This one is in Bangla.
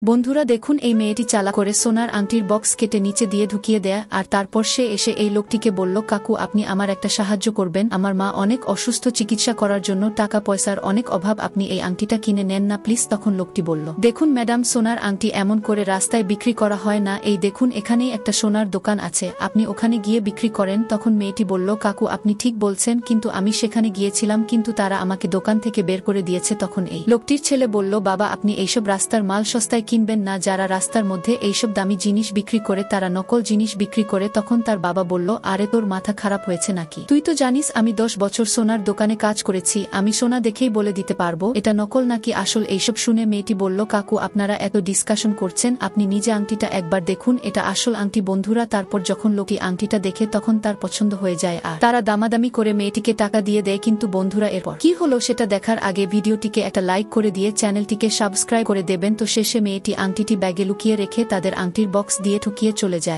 বন্ধুরা দেখুন, এই মেয়েটি চালা করে সোনার আংটির বক্স কেটে নিচে দিয়ে ঢুকিয়ে দেয়, আর তারপর সে এসে এই লোকটিকে বলল, কাকু আপনি আমার একটা সাহায্য করবেন, আমার মা অনেক অসুস্থ, চিকিৎসা করার জন্য টাকা পয়সার অনেক অভাব, আপনি এই আংটিটা কিনে নেন না প্লিজ। তখন লোকটি বলল, দেখুন ম্যাডাম, সোনার আংটি এমন করে রাস্তায় বিক্রি করা হয় না, এই দেখুন এখানেই একটা সোনার দোকান আছে, আপনি ওখানে গিয়ে বিক্রি করেন। তখন মেয়েটি বলল, কাকু আপনি ঠিক বলছেন, কিন্তু আমি সেখানে গিয়েছিলাম, কিন্তু তারা আমাকে দোকান থেকে বের করে দিয়েছে। তখন এই লোকটির ছেলে বলল, বাবা আপনি এইসব রাস্তার মাল সস্তায় কিনবেন না, যারা রাস্তার মধ্যে এইসব দামি জিনিস বিক্রি করে তারা নকল জিনিস বিক্রি করে। তখন তার বাবা বলল, আরে তোর মাথা খারাপ হয়েছে নাকি? তুই তো জানিস আমি 10 বছর সোনার দোকানে কাজ করেছি, আমি সোনা দেখেই বলে দিতে পারবো এটা নকল নাকি আসল। এইসব শুনে মেয়েটি বলল, কাকু আপনারা এত ডিসকাশন করছেন, আপনি নিজে আংটিটা একবার দেখুন, এটা আসল আংটি। বন্ধুরা তারপর যখন লোকটি আংটিটা দেখে তখন তার পছন্দ হয়ে যায়, আর তারা দামাদামি করে মেয়েটিকে টাকা দিয়ে দেয়। কিন্তু বন্ধুরা এরপর কি হলো সেটা দেখার আগে ভিডিওটিকে একটা লাইক করে দিয়ে চ্যানেলটিকে সাবস্ক্রাইব করে দেবেন। তো শেষে মেয়েটি আংটিটি ব্যাগে লুকিয়ে রেখে তাদের আংটির বক্স দিয়ে ঠকিয়ে চলে যায়।